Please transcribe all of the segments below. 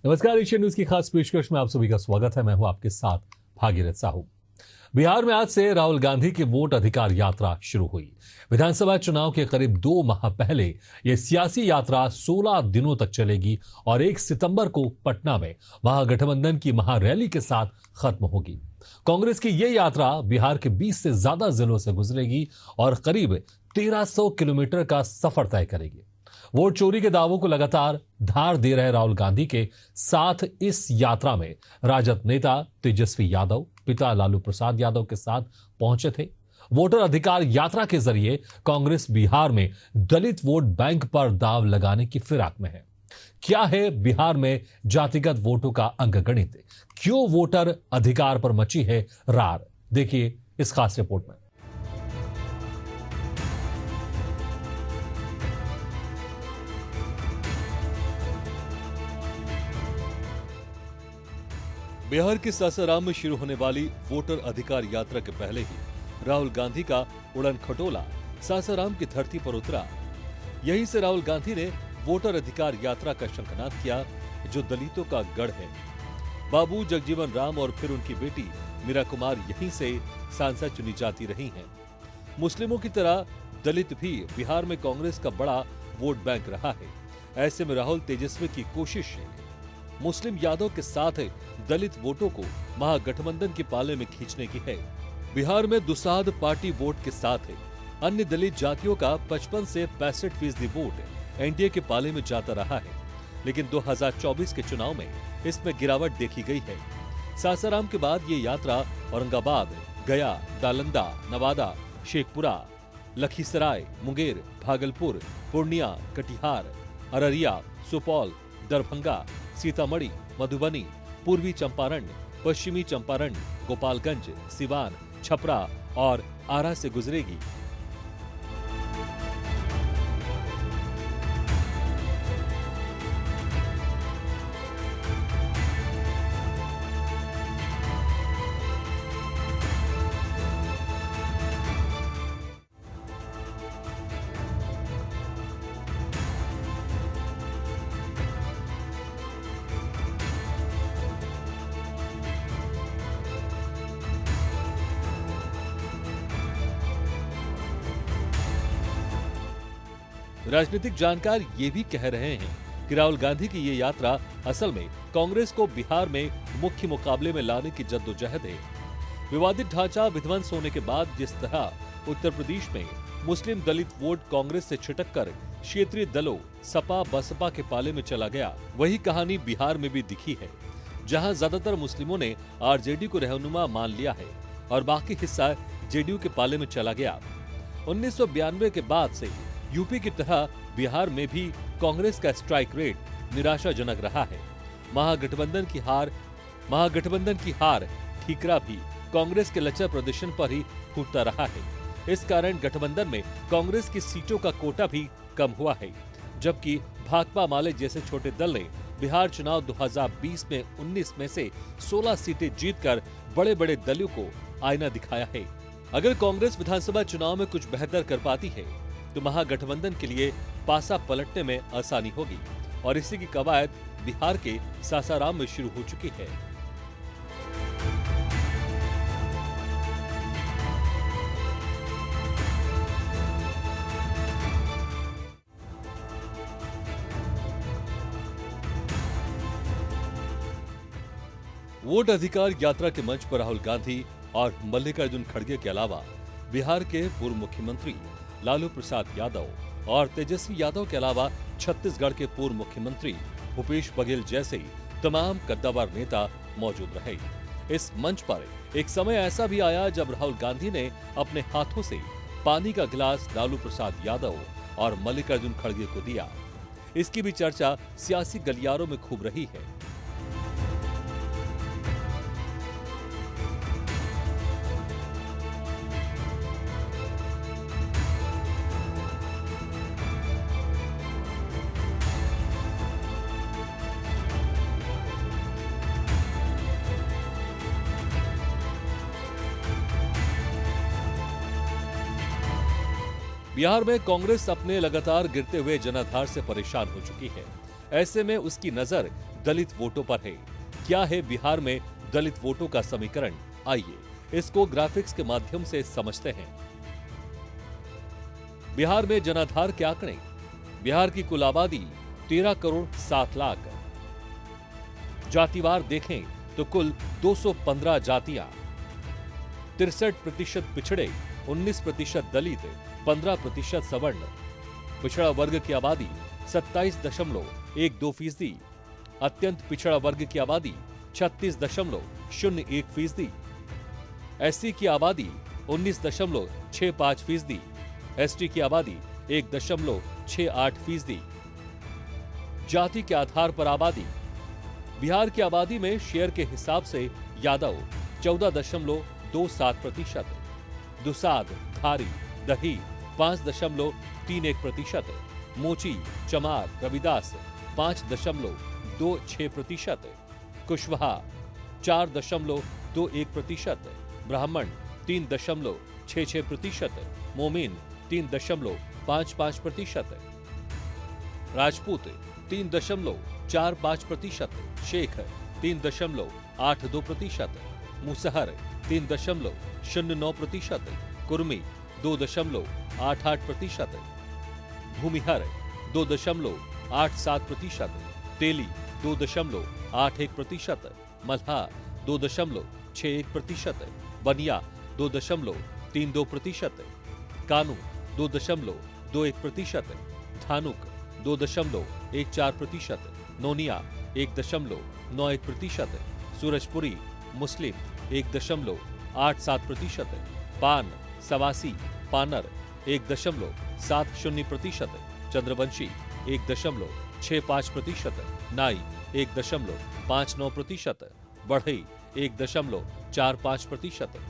नमस्कार, Asian news की खास पेशकश में आप सभी का स्वागत है। मैं हूं आपके साथ भागीरथ साहू। बिहार में आज से राहुल गांधी की वोट अधिकार यात्रा शुरू हुई। विधानसभा चुनाव के करीब 2 माह पहले यह सियासी यात्रा 16 दिनों तक चलेगी और 1 सितंबर को पटना में महागठबंधन की महारैली के साथ खत्म होगी। कांग्रेस की यह यात्रा बिहार के 20 से ज्यादा जिलों से गुजरेगी और करीब 1300 किलोमीटर का सफर तय करेगी। वोट चोरी के दावों को लगातार धार दे रहे राहुल गांधी के साथ इस यात्रा में राजद नेता तेजस्वी यादव पिता लालू प्रसाद यादव के साथ पहुंचे थे। वोटर अधिकार यात्रा के जरिए कांग्रेस बिहार में दलित वोट बैंक पर दाव लगाने की फिराक में है। क्या है बिहार में जातिगत वोटों का अंकगणित? क्यों वोटर अधिकार पर मची है रार? देखिए इस खास रिपोर्ट में। बिहार के सासाराम में शुरू होने वाली वोटर अधिकार यात्रा के पहले ही राहुल गांधी का उड़न खटोला सासाराम की धरती पर उतरा। यहीं से राहुल गांधी ने वोटर अधिकार यात्रा का शंखनाद किया, जो दलितों का गढ़ है। बाबू जगजीवन राम और फिर उनकी बेटी मीरा कुमार यहीं से सांसद चुनी जाती रही हैं। मुस्लिमों की तरह दलित भी बिहार में कांग्रेस का बड़ा वोट बैंक रहा है। ऐसे में राहुल तेजस्वी की कोशिश है मुस्लिम यादव के साथ दलित वोटों को महागठबंधन के पाले में खींचने की है। बिहार में दुसाध पार्टी वोट के साथ अन्य दलित जातियों का 55 से 65% वोट एनडीए के पाले में जाता रहा है, लेकिन 2024 के चुनाव में इसमें गिरावट देखी गई है। सासाराम के बाद ये यात्रा औरंगाबाद, गया, नालंदा, नवादा, शेखपुरा, लखीसराय, मुंगेर, भागलपुर, पूर्णिया, कटिहार, अररिया, सुपौल, दरभंगा, सीतामढ़ी, मधुबनी, पूर्वी चंपारण, पश्चिमी चंपारण, गोपालगंज, सिवान, छपरा और आरा से गुजरेगी। राजनीतिक जानकार ये भी कह रहे हैं कि राहुल गांधी की ये यात्रा असल में कांग्रेस को बिहार में मुख्य मुकाबले में लाने की जद्दोजहद है। विवादित ढांचा विध्वंस होने के बाद जिस तरह उत्तर प्रदेश में मुस्लिम दलित वोट कांग्रेस से छिटककर क्षेत्रीय दलों सपा बसपा के पाले में चला गया, वही कहानी बिहार में भी दिखी है, जहां ज्यादातर मुस्लिमों ने आरजेडी को रहनुमा मान लिया है और बाकी हिस्सा जेडीयू के पाले में चला गया। 1992 के बाद से यूपी की तरह बिहार में भी कांग्रेस का स्ट्राइक रेट निराशाजनक रहा है। महागठबंधन की हार ठीकरा भी कांग्रेस के लचर प्रदर्शन पर ही फूटता रहा है। इस कारण गठबंधन में कांग्रेस की सीटों का कोटा भी कम हुआ है, जबकि भाकपा माले जैसे छोटे दल ने बिहार चुनाव 2020 में 19 में से 16 सीटें जीतकर बड़े बड़े दलों को आईना दिखाया है। अगर कांग्रेस विधानसभा चुनाव में कुछ बेहतर कर पाती है तो महागठबंधन के लिए पासा पलटने में आसानी होगी और इसी की कवायद बिहार के सासाराम में शुरू हो चुकी है। वोट अधिकार यात्रा के मंच पर राहुल गांधी और मल्लिकार्जुन खड़गे के अलावा बिहार के पूर्व मुख्यमंत्री लालू प्रसाद यादव और तेजस्वी यादव के अलावा छत्तीसगढ़ के पूर्व मुख्यमंत्री भूपेश बघेल जैसे तमाम कद्दावर नेता मौजूद रहे। इस मंच पर एक समय ऐसा भी आया जब राहुल गांधी ने अपने हाथों से पानी का गिलास लालू प्रसाद यादव और मल्लिकार्जुन खड़गे को दिया। इसकी भी चर्चा सियासी गलियारों में खूब रही है। बिहार में कांग्रेस अपने लगातार गिरते हुए जनाधार से परेशान हो चुकी है। ऐसे में उसकी नजर दलित वोटों पर है। क्या है बिहार में दलित वोटों का समीकरण? आइए इसको ग्राफिक्स के माध्यम से समझते हैं। बिहार में जनाधार के आंकड़े। बिहार की कुल आबादी 13 करोड़ 7 लाख। जातिवार देखें तो कुल 215 जातियां, 63% पिछड़े, 19% दलित, 15% सवर्ण। पिछड़ा वर्ग की आबादी 27.12%। अत्यंत पिछड़ा वर्ग की आबादी 36.01%। एससी की आबादी 19.65%। एसटी की आबादी 1.68%। जाति के आधार पर आबादी। बिहार की आबादी में शेयर के हिसाब से यादव 14.27%, दुसाध, धारी, दही 5.31%, मोची, चमार, रविदास 5.26%, कुशवाहा 4.21%, ब्राह्मण 3.66%, मोमिन 3.55%, राजपूत 3.45%, शेख 3.82%, मुसहर 3.09%, कुर्मी 2.88%, भूमिहर 2.87%, तेली 2.81%, मल्हा 2.61%, बनिया 2.32%, कानू 2.21%, धानुक 2.14%, नोनिया 1.91%, सूरजपुरी मुस्लिम 1.87%, पान सवासी पानर 1.70%, चंद्रवंशी 1.65%, नाई 1.59%, बढ़ई 1.45%,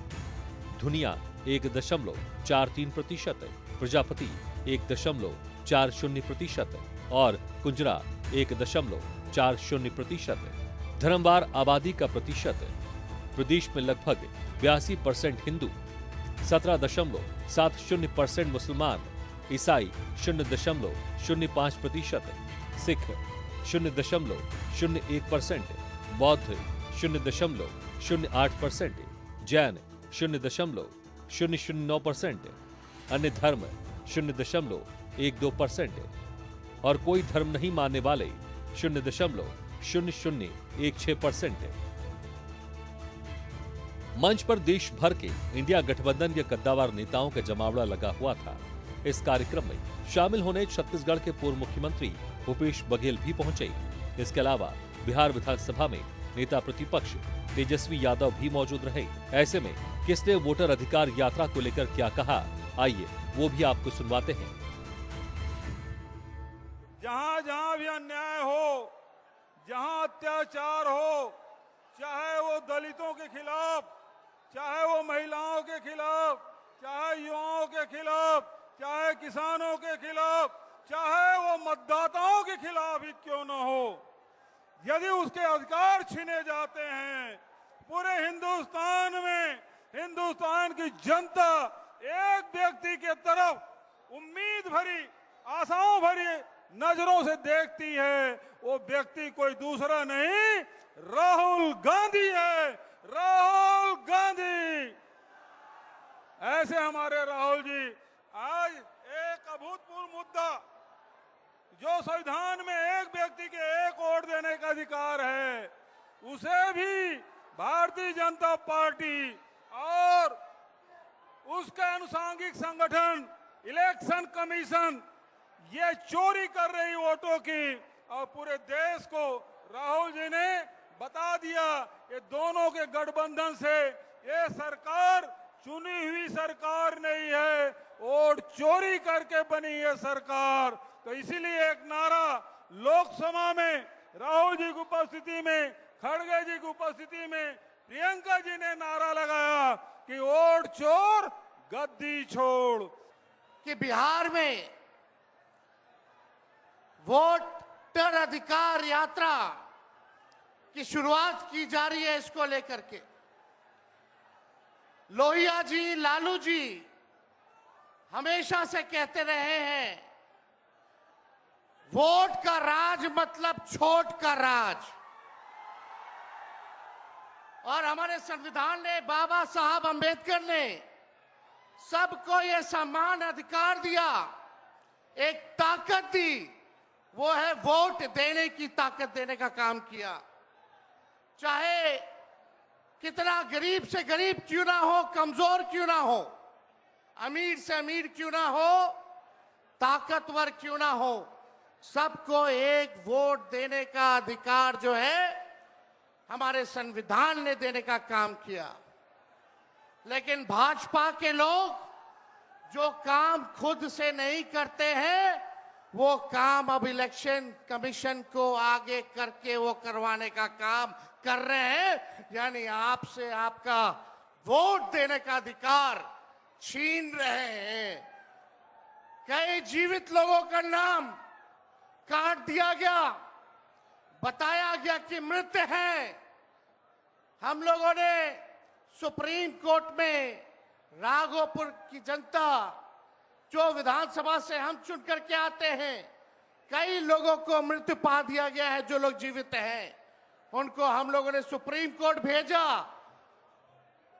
धुनिया 1.43%, प्रजापति 1.40% और कुंजरा 1.40%। धर्मवार आबादी का प्रतिशत। प्रदेश में लगभग 82% हिंदू, 17.70% मुसलमान, ईसाई 0.05%, सिख 0.01%, बौद्ध 0.08%, जैन 0.009%, अन्य धर्म 0.12% और कोई धर्म नहीं मानने वाले 0.0016%। मंच पर देश भर के इंडिया गठबंधन के कद्दावर नेताओं का जमावड़ा लगा हुआ था। इस कार्यक्रम में शामिल होने छत्तीसगढ़ के पूर्व मुख्यमंत्री भूपेश बघेल भी पहुंचे। इसके अलावा बिहार विधानसभा में नेता प्रतिपक्ष तेजस्वी यादव भी मौजूद रहे। ऐसे में किसने वोटर अधिकार यात्रा को लेकर क्या कहा, आइए वो भी आपको सुनवाते हैं। जहां जहां भी अन्याय हो, जहां अत्याचार हो, चाहे वो दलितों के खिलाफ, चाहे वो महिलाओं के खिलाफ, चाहे युवाओं के खिलाफ, चाहे किसानों के खिलाफ, चाहे वो मतदाताओं के खिलाफ ही क्यों न हो, यदि उसके अधिकार छीने जाते हैं, पूरे हिंदुस्तान में हिंदुस्तान की जनता एक व्यक्ति के तरफ उम्मीद भरी, आशाओं भरी नजरों से देखती है। वो व्यक्ति कोई दूसरा नहीं, राहुल गांधी है। राहुल गांधी। ऐसे हमारे राहुल जी आज एक अभूतपूर्व मुद्दा, जो संविधान में एक व्यक्ति के एक वोट देने का अधिकार है, उसे भी भारतीय जनता पार्टी और उसके अनुसांगिक संगठन इलेक्शन कमीशन ये चोरी कर रही वोटों की, और पूरे देश को राहुल जी ने बता दिया ये दोनों के गठबंधन से ये सरकार चुनी हुई सरकार नहीं है, वोट चोरी करके बनी है सरकार। तो इसीलिए एक नारा लोकसभा में राहुल जी की उपस्थिति में, खड़गे जी की उपस्थिति में प्रियंका जी ने नारा लगाया कि वोट चोर गद्दी छोड़। कि बिहार में वोटर अधिकार यात्रा की शुरुआत की जा रही है, इसको लेकर के लोहिया जी, लालू जी हमेशा से कहते रहे हैं वोट का राज मतलब छोट का राज। और हमारे संविधान ने, बाबा साहब अंबेडकर ने सबको ये समान अधिकार दिया, एक ताकत दी, वो है वोट देने की ताकत देने का काम किया। चाहे कितना गरीब से गरीब क्यों ना हो, कमजोर क्यों ना हो, अमीर से अमीर क्यों ना हो, ताकतवर क्यों ना हो, सबको एक वोट देने का अधिकार जो है हमारे संविधान ने देने का काम किया। लेकिन भाजपा के लोग जो काम खुद से नहीं करते हैं, वो काम अब इलेक्शन कमीशन को आगे करके वो करवाने का काम कर रहे हैं। यानी आपसे आपका वोट देने का अधिकार छीन रहे हैं। कई जीवित लोगों का नाम काट दिया गया, बताया गया कि मृत हैं। हम लोगों ने सुप्रीम कोर्ट में राघोपुर की जनता, जो विधानसभा से हम चुन करके आते हैं, कई लोगों को मृत्यु पा दिया गया है। जो लोग जीवित हैं उनको हम लोगों ने सुप्रीम कोर्ट भेजा,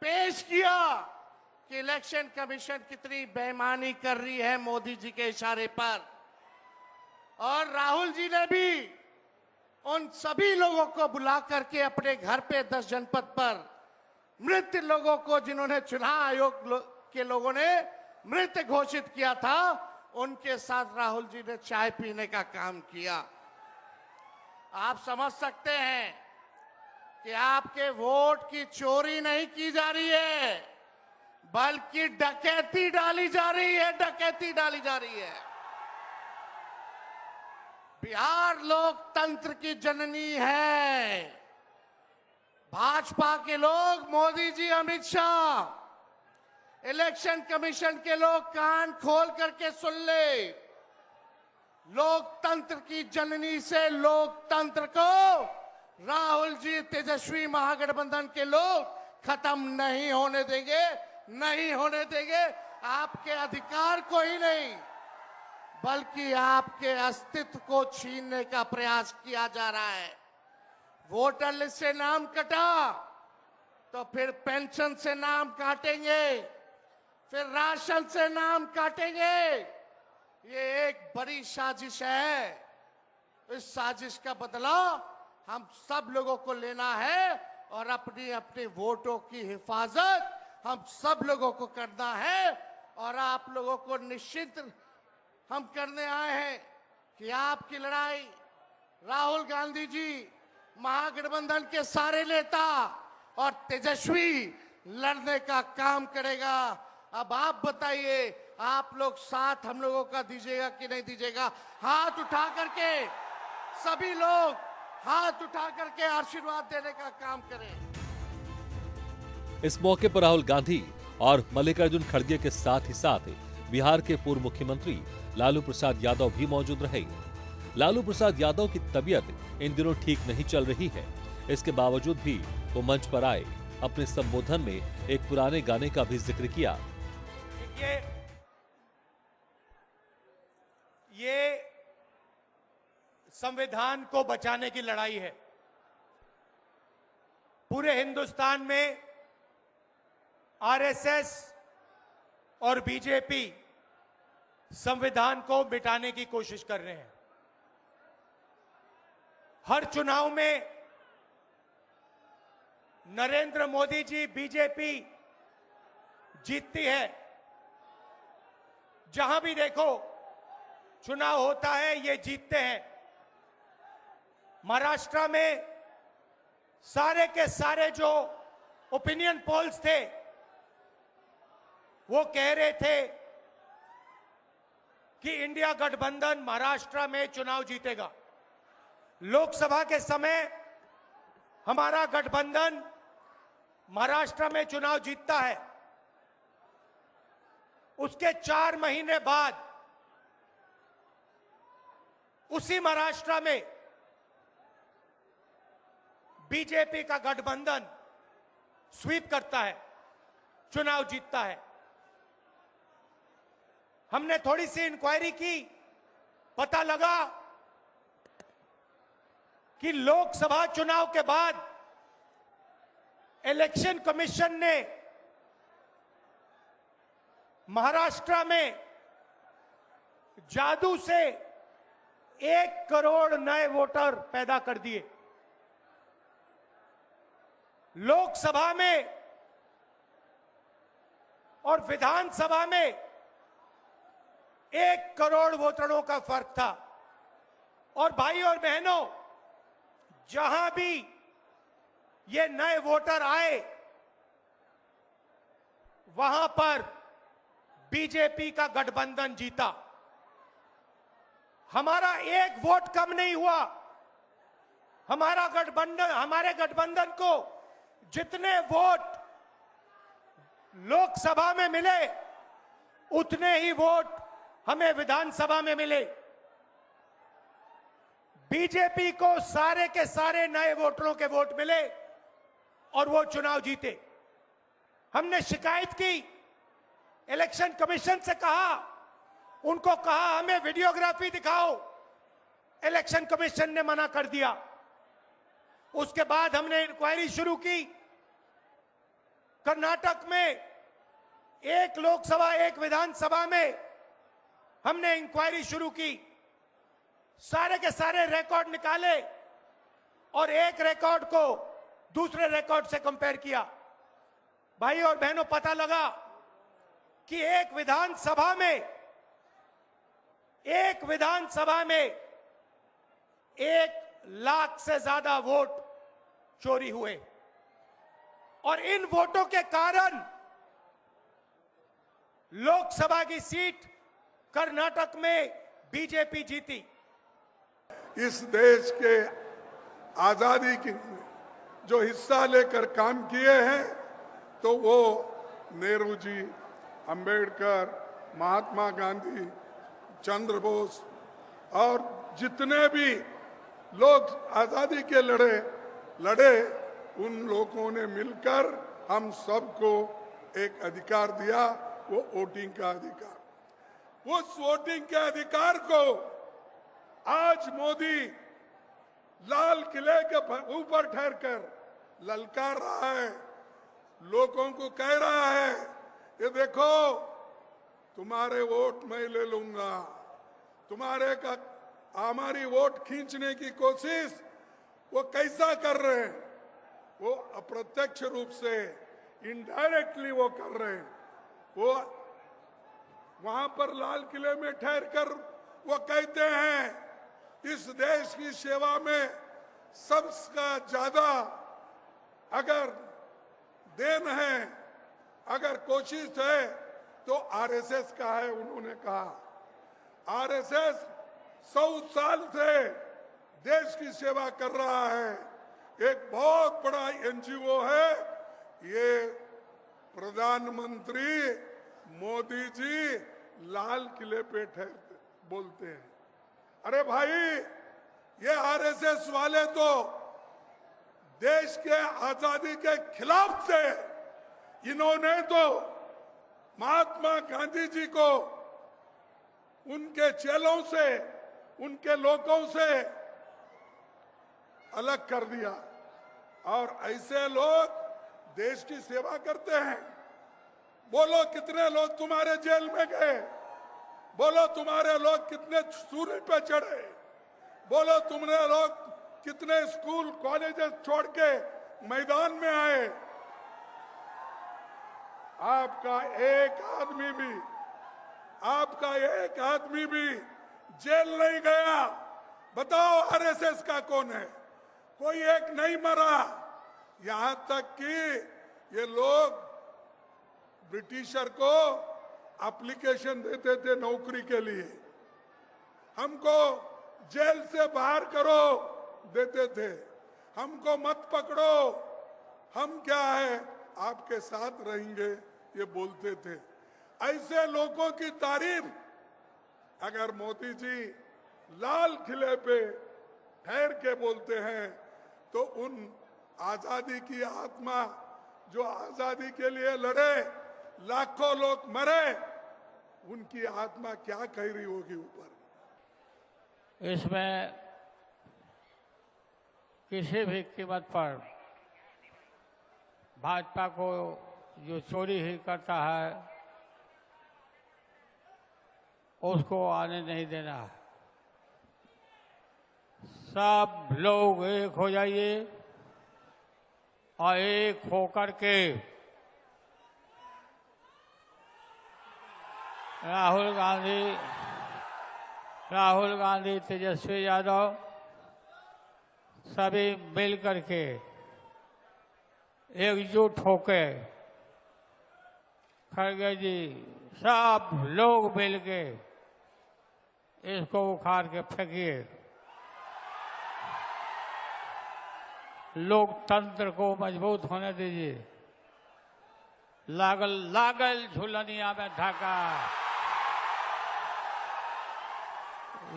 पेश किया कि इलेक्शन कमीशन कितनी बेईमानी कर रही है मोदी जी के इशारे पर। और राहुल जी ने भी उन सभी लोगों को बुला करके अपने घर पे 10 जनपद पर मृत लोगों को, जिन्होंने चुनाव आयोग के लोगों ने मृत घोषित किया था, उनके साथ राहुल जी ने चाय पीने का काम किया। आप समझ सकते हैं कि आपके वोट की चोरी नहीं की जा रही है, बल्कि डकैती डाली जा रही है, डकैती डाली जा रही है। बिहार लोकतंत्र की जननी है। भाजपा के लोग, मोदी जी, अमित शाह, इलेक्शन कमीशन के लोग कान खोल करके सुन ले। लोकतंत्र की जननी से लोकतंत्र को राहुल जी, तेजस्वी महागठबंधन के लोग खत्म नहीं होने देंगे, नहीं होने देंगे। आपके अधिकार को ही नहीं, बल्कि आपके अस्तित्व को छीनने का प्रयास किया जा रहा है। वोटर लिस्ट से नाम कटा तो फिर पेंशन से नाम काटेंगे, फिर राशन से नाम काटेंगे। ये एक बड़ी साजिश है। इस साजिश का बदला हम सब लोगों को लेना है और अपनी अपनी वोटों की हिफाजत हम सब लोगों को करना है। और आप लोगों को निश्चित हम करने आए हैं कि आपकी लड़ाई राहुल गांधी जी, महागठबंधन के सारे नेता और तेजस्वी लड़ने का काम करेगा। अब आप बताइए, आप लोग साथ हम लोगों का दीजिएगा कि नहीं दीजिएगा? हाथ उठा करके सभी लोग हाथ उठा करके आशीर्वाद देने का काम करें। इस मौके पर राहुल गांधी और मल्लिकार्जुन खड़गे के साथ ही साथ बिहार के पूर्व मुख्यमंत्री लालू प्रसाद यादव भी मौजूद रहे। लालू प्रसाद यादव की तबीयत इन दिनों ठीक नहीं चल रही है। इसके बावजूद भी वो मंच पर आए। अपने संबोधन में एक पुराने गाने का भी जिक्र किया। ये संविधान को बचाने की लड़ाई है। पूरे हिंदुस्तान में आरएसएस और बीजेपी संविधान को मिटाने की कोशिश कर रहे हैं। हर चुनाव में नरेंद्र मोदी जी, बीजेपी जीतती है। जहां भी देखो चुनाव होता है, ये जीतते हैं। महाराष्ट्र में सारे के सारे जो ओपिनियन पोल्स थे, वो कह रहे थे कि इंडिया गठबंधन महाराष्ट्र में चुनाव जीतेगा। लोकसभा के समय हमारा गठबंधन महाराष्ट्र में चुनाव जीतता है। उसके 4 महीने बाद उसी महाराष्ट्र में बीजेपी का गठबंधन स्वीप करता है, चुनाव जीतता है। हमने थोड़ी सी इंक्वायरी की, पता लगा कि लोकसभा चुनाव के बाद इलेक्शन कमीशन ने महाराष्ट्र में जादू से 1 करोड़ नए वोटर पैदा कर दिए। लोकसभा में और विधानसभा में 1 करोड़ वोटरों का फर्क था। और भाई और बहनों, जहां भी ये नए वोटर आए वहां पर बीजेपी का गठबंधन जीता। हमारा 1 वोट कम नहीं हुआ। हमारे गठबंधन को जितने वोट लोकसभा में मिले उतने ही वोट हमें विधानसभा में मिले। बीजेपी को सारे के सारे नए वोटरों के वोट मिले और वो चुनाव जीते। हमने शिकायत की, इलेक्शन कमीशन से कहा, उनको कहा हमें वीडियोग्राफी दिखाओ, इलेक्शन कमीशन ने मना कर दिया। उसके बाद हमने इंक्वायरी शुरू की। कर्नाटक में 1 लोकसभा 1 विधानसभा में हमने इंक्वायरी शुरू की। सारे के सारे रिकॉर्ड निकाले और एक रिकॉर्ड को दूसरे रिकॉर्ड से कंपेयर किया। भाई और बहनों, पता लगा कि एक विधानसभा में 1 लाख से ज्यादा वोट चोरी हुए और इन वोटों के कारण लोकसभा की सीट कर्नाटक में बीजेपी जीती। इस देश के आजादी की जो हिस्सा लेकर काम किए हैं तो वो नेहरू जी, अंबेडकर, महात्मा गांधी, चंद्र बोस और जितने भी लोग आजादी के लड़े उन लोगों ने मिलकर हम सबको एक अधिकार दिया, वो वोटिंग का अधिकार। उस वोटिंग के अधिकार को आज मोदी लाल किले के ऊपर ठहरकर ललकार रहा है, लोगों को कह रहा है, ये देखो तुम्हारे वोट मैं ले लूंगा। हमारी वोट खींचने की कोशिश वो कैसा कर रहे हैं? वो अप्रत्यक्ष रूप से इनडायरेक्टली वो कर रहे हैं। वो वहां पर लाल किले में ठहरकर वो कहते हैं इस देश की सेवा में सबसे ज्यादा अगर देन है, अगर कोशिश है तो आरएसएस का है। उन्होंने कहा आरएसएस 100 साल से देश की सेवा कर रहा है, एक बहुत बड़ा एनजीओ है। ये प्रधानमंत्री मोदी जी लाल किले पे ठहरते बोलते हैं। अरे भाई, ये आरएसएस वाले तो देश के आजादी के खिलाफ थे। इन्होंने तो महात्मा गांधी जी को उनके चेलों से, उनके लोगों से अलग कर दिया। और ऐसे लोग देश की सेवा करते हैं। बोलो कितने लोग तुम्हारे जेल में गए, बोलो तुम्हारे लोग कितने सूली पे चढ़े, बोलो तुमने लोग कितने स्कूल कॉलेजेस छोड़ के मैदान में आए। आपका एक आदमी भी जेल नहीं गया। बताओ आरएसएस का कौन है? कोई एक नहीं मरा। यहां तक कि ये लोग ब्रिटिशर को एप्लीकेशन देते थे नौकरी के लिए, हमको जेल से बाहर करो देते थे, हमको मत पकड़ो, हम क्या है आपके साथ रहेंगे, ये बोलते थे। ऐसे लोगों की तारीफ अगर मोदी जी लाल किले पे ठहर के बोलते हैं तो उन आजादी की आत्मा जो आजादी के लिए लड़े, लाखों लोग मरे, उनकी आत्मा क्या कह रही होगी ऊपर। इसमें किसी भी कीमत पर भाजपा को जो चोरी ही करता है उसको आने नहीं देना। सब लोग एक हो जाइए और एक होकर के राहुल गांधी, तेजस्वी यादव सभी मिल करके एकजुट होके, खड़गे जी सब लोग मिल के इसको उखाड़ के फेंकिए। लोकतंत्र को मजबूत होने दीजिए। लागल लागल झुलनिया में धाका,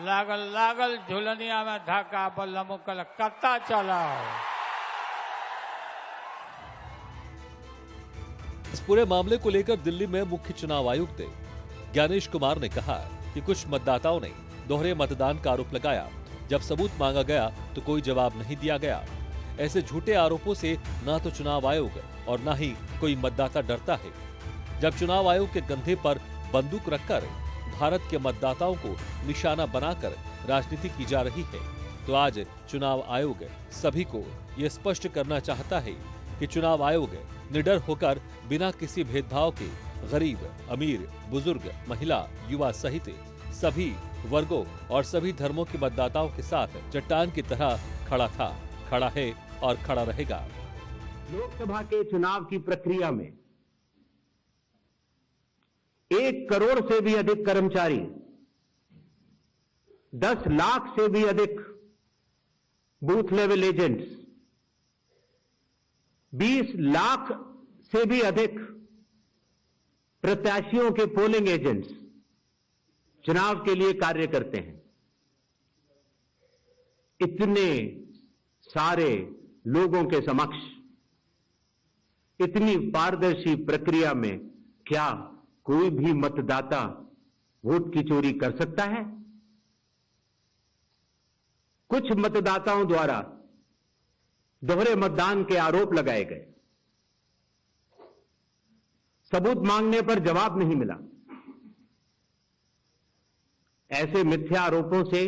लागल लागल झुलनिया में धाका, बल्लम कलकत्ता चलाओ। इस पूरे मामले को लेकर दिल्ली में मुख्य चुनाव आयुक्त ज्ञानेश कुमार ने कहा कि कुछ मतदाताओं ने दोहरे मतदान का आरोप लगाया। जब सबूत मांगा गया तो कोई जवाब नहीं दिया गया। ऐसे झूठे आरोपों से न तो चुनाव आयोग और न ही कोई मतदाता डरता है। जब चुनाव आयोग के कंधे पर बंदूक रखकर भारत के मतदाताओं को निशाना बनाकर राजनीति की जा रही है, तो आज चुनाव आयोग सभी को ये स्पष्ट करना चाहता है कि चुनाव आयोग निडर होकर बिना किसी भेदभाव के गरीब, अमीर, बुजुर्ग, महिला, युवा सहित सभी वर्गों और सभी धर्मों के मतदाताओं के साथ चट्टान की तरह खड़ा था, खड़ा है और खड़ा रहेगा। लोकसभा के चुनाव की प्रक्रिया में 1 करोड़ से भी अधिक कर्मचारी, 10 लाख से भी अधिक बूथ लेवल एजेंट्स, 20 लाख से भी अधिक प्रत्याशियों के पोलिंग एजेंट्स चुनाव के लिए कार्य करते हैं। इतने सारे लोगों के समक्ष इतनी पारदर्शी प्रक्रिया में क्या कोई भी मतदाता वोट की चोरी कर सकता है? कुछ मतदाताओं द्वारा दोहरे मतदान के आरोप लगाए गए। सबूत मांगने पर जवाब नहीं मिला। ऐसे मिथ्या आरोपों से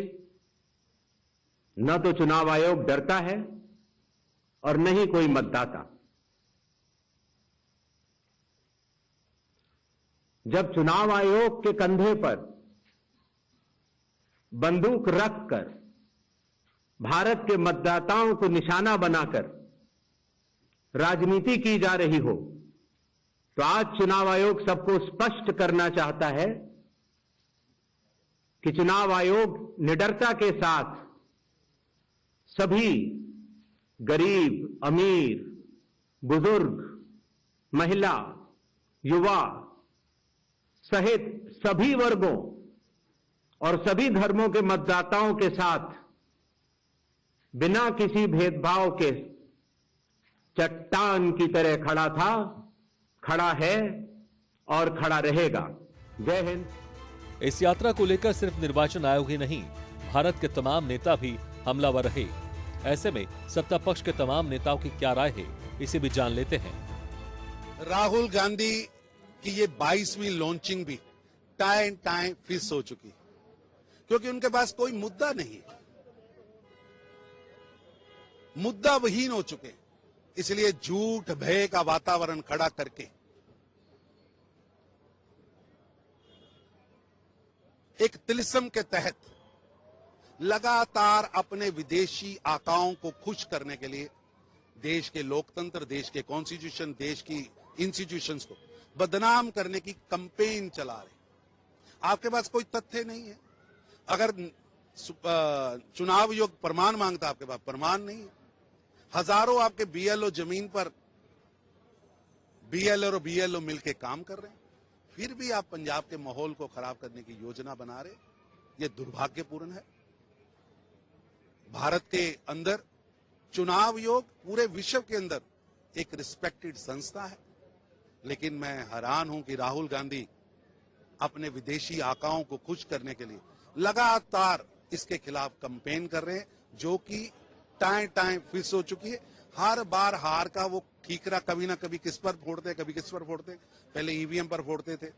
न तो चुनाव आयोग डरता है और न ही कोई मतदाता। जब चुनाव आयोग के कंधे पर बंदूक रखकर भारत के मतदाताओं को निशाना बनाकर राजनीति की जा रही हो, तो आज चुनाव आयोग सबको स्पष्ट करना चाहता है कि चुनाव आयोग निडरता के साथ सभी गरीब, अमीर, बुजुर्ग, महिला, युवा सहित सभी वर्गों और सभी धर्मों के मतदाताओं के साथ बिना किसी भेदभाव के चट्टान की तरह खड़ा था, खड़ा है और खड़ा रहेगा। जय हिंद। इस यात्रा को लेकर सिर्फ निर्वाचन आयोग ही नहीं, भारत के तमाम नेता भी हमलावर रहे। ऐसे में सत्ता पक्ष के तमाम नेताओं की क्या राय है, इसे भी जान लेते हैं। राहुल गांधी की ये 22वीं लॉन्चिंग भी टाइम फिस हो चुकी, क्योंकि उनके पास कोई मुद्दा नहीं है, मुद्दा विहीन हो चुके। इसलिए झूठ भय का वातावरण खड़ा करके एक तिलिस्म के तहत लगातार अपने विदेशी आकाओं को खुश करने के लिए देश के लोकतंत्र, देश के कॉन्स्टिट्यूशन, देश की इंस्टीट्यूशंस को बदनाम करने की कैंपेन चला रहे। आपके पास कोई तथ्य नहीं है। अगर चुनाव आयोग प्रमाण मांगता, आपके पास प्रमाण नहीं है। हजारों आपके बीएलओ जमीन पर बीएलओ और बीएलओ मिलकर काम कर रहे हैं, फिर भी आप पंजाब के माहौल को खराब करने की योजना बना रहे। यह दुर्भाग्यपूर्ण है। भारत के अंदर चुनाव आयोग पूरे विश्व के अंदर एक रिस्पेक्टेड संस्था है, लेकिन मैं हैरान हूं कि राहुल गांधी अपने विदेशी आकाओं को खुश करने के लिए लगातार इसके खिलाफ कैंपेन कर रहे हैं, जो कि टाइम फिस हो चुकी है। हर बार हार का वो ठीकरा कभी ना कभी किस पर फोड़ते, कभी किस पर फोड़ते। पहले ईवीएम पर फोड़ते थे,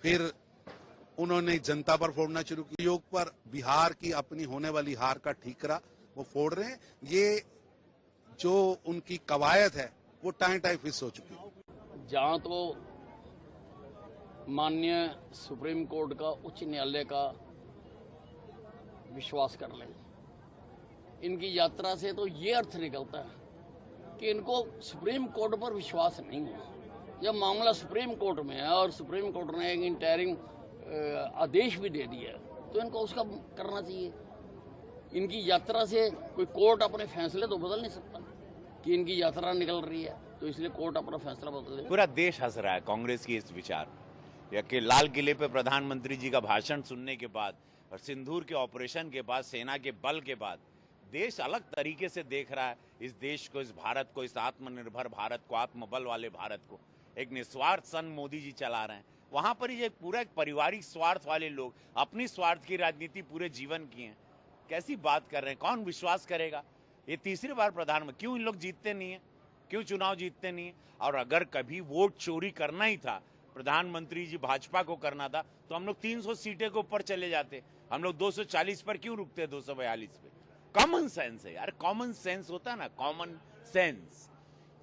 फिर उन्होंने जनता पर फोड़ना शुरू किया। योग पर बिहार की अपनी होने वाली हार का ठीकरा वो फोड़ रहे हैं। ये जो उनकी कवायद है वो टाई फिस हो चुकी है। जहां तो माननीय सुप्रीम कोर्ट का, उच्च न्यायालय का विश्वास कर लें, इनकी यात्रा से तो ये अर्थ निकलता है कि इनको सुप्रीम कोर्ट पर विश्वास नहीं है। जब मामला सुप्रीम कोर्ट में है और सुप्रीम कोर्ट ने एक इंटरिम आदेश भी दे दिया तो इनको उसका करना चाहिए। इनकी यात्रा से कोई कोर्ट अपने फैसले तो बदल नहीं सकता कि इनकी यात्रा निकल रही है तो इसलिए कोर्ट अपना फैसला बदल दे। पूरा देश हंस रहा है कांग्रेस की इस विचार या कि लाल किले पे प्रधानमंत्री जी का भाषण सुनने के बाद और सिंदूर के ऑपरेशन के बाद, सेना के बल के बाद देश अलग तरीके से देख रहा है इस देश को, इस भारत को, इस आत्मनिर्भर भारत को, आत्मबल वाले भारत को। एक निस्वार्थ सन मोदी जी चला रहे हैं। वहां पर ही पूरा एक पारिवारिक स्वार्थ वाले लोग अपनी स्वार्थ की राजनीति पूरे जीवन की है। कैसी बात कर रहे हैं, कौन विश्वास करेगा? ये तीसरी बार प्रधानमंत्री, क्यों इन लोग जीतते नहीं है? क्यों चुनाव जीतते नहीं है? और अगर कभी वोट चोरी करना ही था, प्रधानमंत्री जी भाजपा को करना था, तो हम लोग 300 सीटें के ऊपर चले जाते। हम लोग 240 पर क्यों रुकते? 242 पे। कॉमन सेंस है यार, कॉमन सेंस होता है ना, कॉमन सेंस,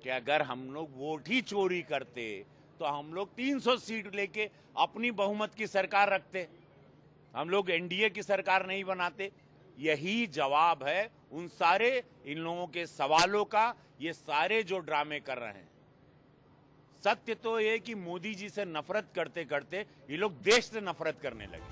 कि अगर हम लोग वोट ही चोरी करते तो हम लोग 300 सीट लेके अपनी बहुमत की सरकार रखते, हम लोग एनडीए की सरकार नहीं बनाते। यही जवाब है उन सारे इन लोगों के सवालों का, ये सारे जो ड्रामे कर रहे हैं। सत्य तो ये कि मोदी जी से नफरत करते करते ये लोग देश से नफरत करने लगे।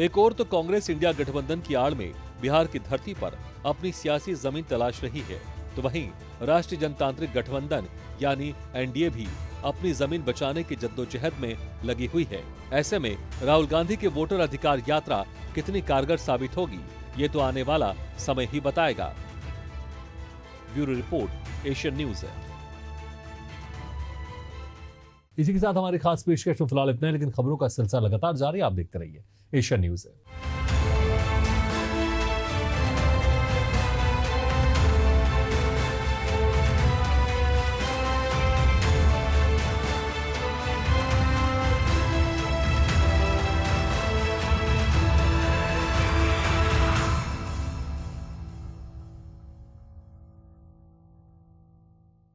एक और तो कांग्रेस इंडिया गठबंधन की आड़ में बिहार की धरती पर अपनी सियासी जमीन तलाश रही है, तो वहीं राष्ट्रीय जनतांत्रिक गठबंधन यानी एनडीए भी अपनी जमीन बचाने की जद्दोजहद में लगी हुई है। ऐसे में राहुल गांधी के वोटर अधिकार यात्रा कितनी कारगर साबित होगी, ये तो आने वाला समय ही बताएगा। ब्यूरो रिपोर्ट, एशियन न्यूज है। इसी के साथ हमारी खास पेशकश में फिलहाल इतना है, लेकिन खबरों का सिलसिला लगातार जारी, आप देखते रहिए एशियन न्यूज है।